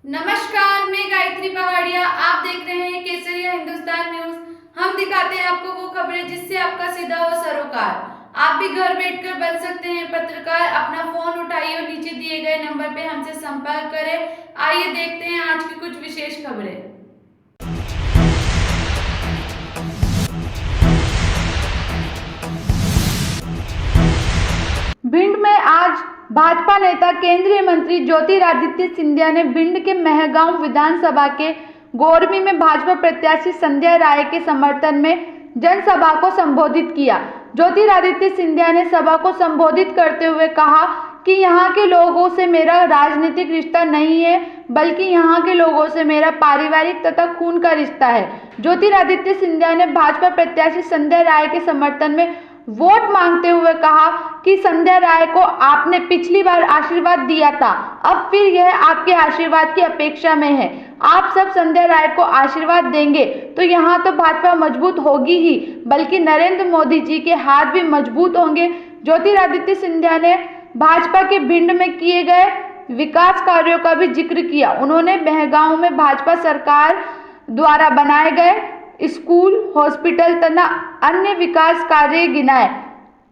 नमस्कार, मैं गायत्री पहाड़िया। आप देख रहे हैं केसरिया हिंदुस्तान न्यूज। हम दिखाते हैं आपको वो खबरें जिससे आपका सीधा हो सरोकार। आप भी घर बैठकर बन सकते हैं पत्रकार। अपना फोन उठाइए और नीचे दिए गए नंबर पे हमसे संपर्क करें। आइए देखते हैं आज की कुछ विशेष खबरें। भिंड में आज भाजपा नेता केंद्रीय मंत्री ज्योतिरादित्य सिंधिया ने भिंड के महगांव विधानसभा के गोरमी में भाजपा प्रत्याशी संध्या राय के समर्थन में जनसभा को संबोधित किया। ज्योतिरादित्य सिंधिया ने सभा को संबोधित करते हुए कहा कि यहाँ के लोगों से मेरा राजनीतिक रिश्ता नहीं है, बल्कि यहाँ के लोगों से मेरा पारिवारिक तथा खून का रिश्ता है। ज्योतिरादित्य सिंधिया ने भाजपा प्रत्याशी संध्या राय के समर्थन में वोट मांगते हुए कहा कि संध्या राय को आपने पिछली बार आशीर्वाद दिया था, अब फिर यह आपके आशीर्वाद की अपेक्षा में है। आप सब संध्या राय को आशीर्वाद देंगे तो यहाँ तो भाजपा मजबूत होगी ही, बल्कि नरेंद्र मोदी जी के हाथ भी मजबूत होंगे। ज्योतिरादित्य सिंधिया ने भाजपा के भिंड में किए गए विकास कार्यों का भी जिक्र किया। उन्होंने महगांव में भाजपा सरकार द्वारा बनाए गए स्कूल, हॉस्पिटल तथा अन्य विकास कार्य गिनाए।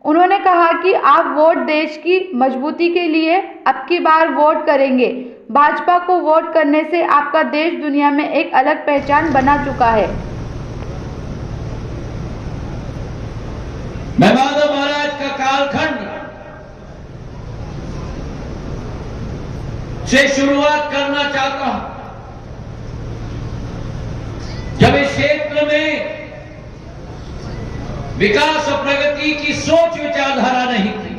उन्होंने कहा कि आप वोट देश की मजबूती के लिए अब की बार वोट करेंगे। भाजपा को वोट करने से आपका देश दुनिया में एक अलग पहचान बना चुका है। मैं माधव महाराज का कालखंड से शुरुआत करना चाहता हूं, जब इस क्षेत्र में विकास और प्रगति की सोच विचारधारा नहीं थी।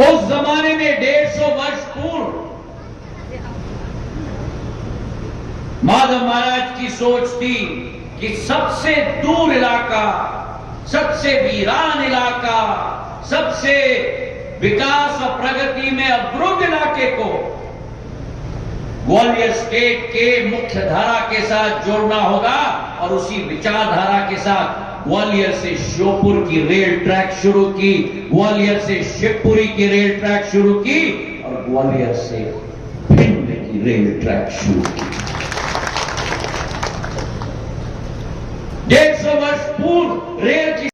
उस जमाने में 150 वर्ष पूर्व माधव महाराज की सोच थी कि सबसे दूर इलाका, सबसे वीरान इलाका, सबसे विकास और प्रगति में अवरुद्ध इलाके को ग्वालियर स्टेट के मुख्य धारा के साथ जोड़ना होगा। और उसी विचारधारा के साथ ग्वालियर से श्योपुर की रेल ट्रैक शुरू की, ग्वालियर से शिवपुरी की रेल ट्रैक शुरू की और ग्वालियर से भिंड की रेल ट्रैक शुरू की। 150 वर्ष पूर्व रेल की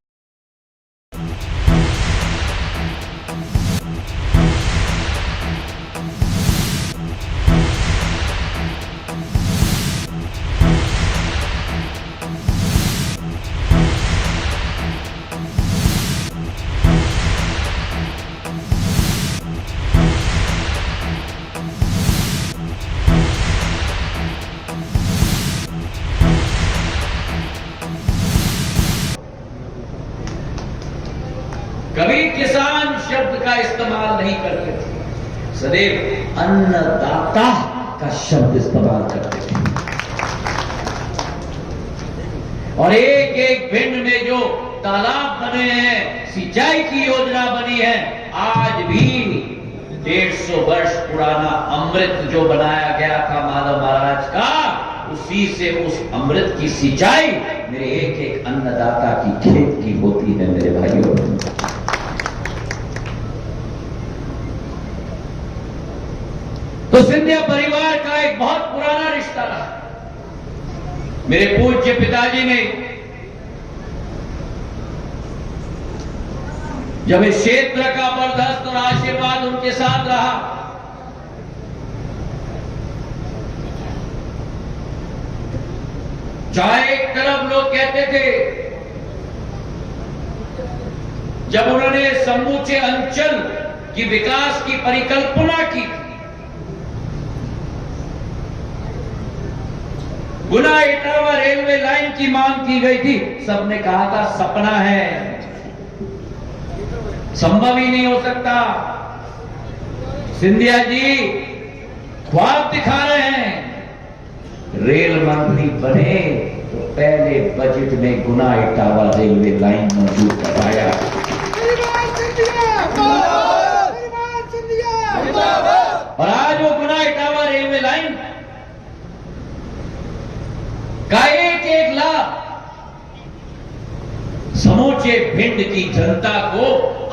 कभी किसान शब्द का इस्तेमाल नहीं करते थे, सदैव अन्नदाता का शब्द इस्तेमाल करते थे। और एक एक भिंड में जो तालाब बने हैं, सिंचाई की योजना बनी है, आज भी 150 वर्ष पुराना अमृत जो बनाया गया था माधव महाराज का, उसी से उस अमृत की सिंचाई मेरे एक एक अन्नदाता की खेत की होती है। मेरे भाइयों, तो सिंधिया परिवार का एक बहुत पुराना रिश्ता रहा। मेरे पूज्य पिताजी ने जब इस क्षेत्र का बर्दाश्त और आशीर्वाद उनके साथ रहा, चाहे एक तरफ लोग कहते थे, जब उन्होंने समूचे अंचल की विकास की परिकल्पना की, गुना इटावा रेलवे लाइन की मांग की गई थी, सबने कहा था सपना है, संभव ही नहीं हो सकता। सिंधिया जी ख्वाब दिखा रहे हैं। रेल मंत्री बने तो पहले बजट में गुना इटावा रेलवे लाइन मंजूर करवाया। और आज वो गुना इटावा रेलवे लाइन का एक एक लाभ समूचे भिंड की जनता को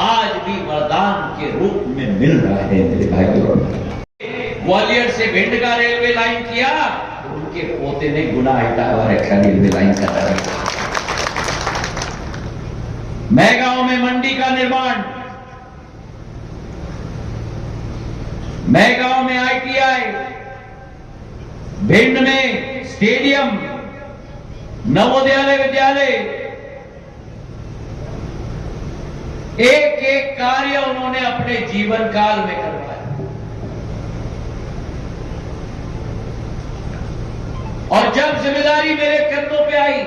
आज भी वरदान के के रूप में मिल रहा है मेरे भाइयों। ग्वालियर से भिंड का रेलवे लाइन किया, उनके पोते ने गुना इटावा रखा रेलवे लाइन का निर्माण। मैगांव में मंडी का निर्माण, मैगांव में ITI, भिंड में स्टेडियम, नवोदय विद्यालय, एक एक कार्य उन्होंने अपने जीवन काल में करवाया। और जब जिम्मेदारी मेरे कंधों पे आई,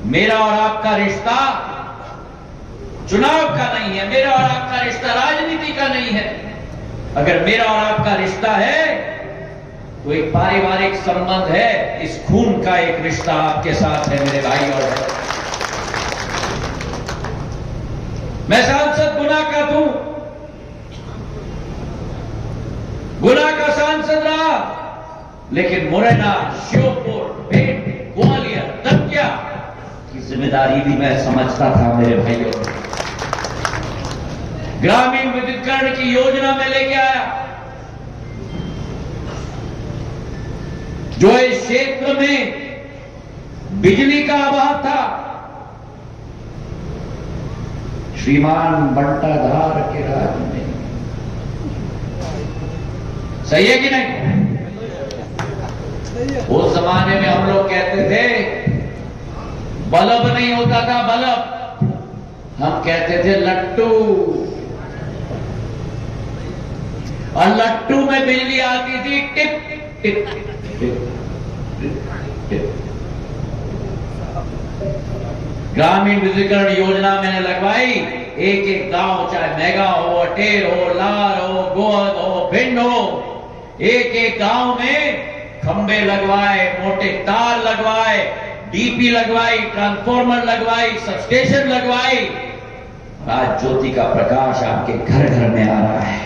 मेरा और आपका रिश्ता चुनाव का नहीं है, मेरा और आपका रिश्ता राजनीति का नहीं है। अगर मेरा और आपका रिश्ता है तो एक पारिवारिक संबंध है, इस खून का एक रिश्ता आपके साथ है मेरे भाई। और मैं सांसद गुना का हूं, गुना का सांसद रहा, लेकिन मुरैना, श्योपुर, भिंड, ग्वालियर, दतिया की जिम्मेदारी भी मैं समझता था मेरे भाइयों। ग्रामीण विद्युतीकरण की योजना में लेके आया, जो इस क्षेत्र में बिजली का अभाव था, श्रीमान बंटाधार के राज में। सही है कि नहीं? उस जमाने में हम लोग कहते थे बल्ब नहीं होता था, बल्ब, हम कहते थे लट्टू, और लट्टू में बिजली आती थी tip tip tip tip tip. ग्रामीण विद्युतीकरण योजना मैंने लगवाई, एक एक गांव, चाहे मैगांव हो, अटेर हो, लार हो, गोहद हो, भिंड हो, एक एक गांव में खंबे लगवाए, मोटे तार लगवाए, डीपी लगवाई, ट्रांसफार्मर लगवाई, सबस्टेशन लगवाई। आज ज्योति का प्रकाश आपके घर घर में आ रहा है।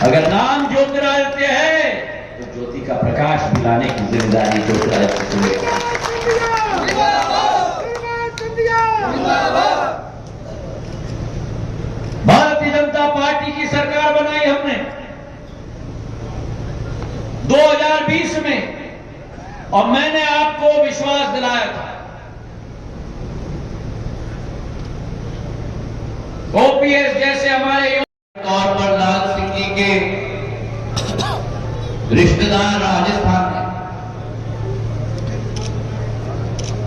अगर नाम ज्योतिरादित्य है तो ज्योति का प्रकाश दिलाने की जिम्मेदारी ज्योतिरादित्य को लेकर। भारतीय जनता पार्टी की सरकार बनाई हमने 2020 में, और मैंने आपको विश्वास दिलाया था। OPS जैसे हमारे तौर पर लाल सिंह जी के रिश्तेदार राजस्थान में,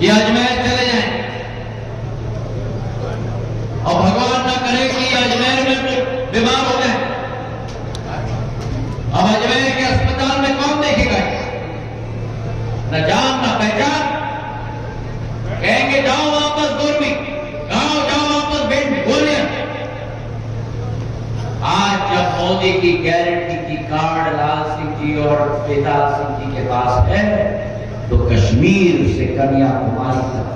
ये अजमेर चले जाएं, और भगवान ना करे कि अजमेर में बीमार हो जाए। अब अजमेर के अस्पताल में कौन देखेगा? न जान न पहचान। कहेंगे जाओ वापस गुरमी, जाओ वापस भिंड, ग्वालियर। आज जब मोदी की गारंटी की कार्ड लाल सिंह जी और बेताल सिंह जी के पास है, तो कश्मीर से कन्याकुमारी तक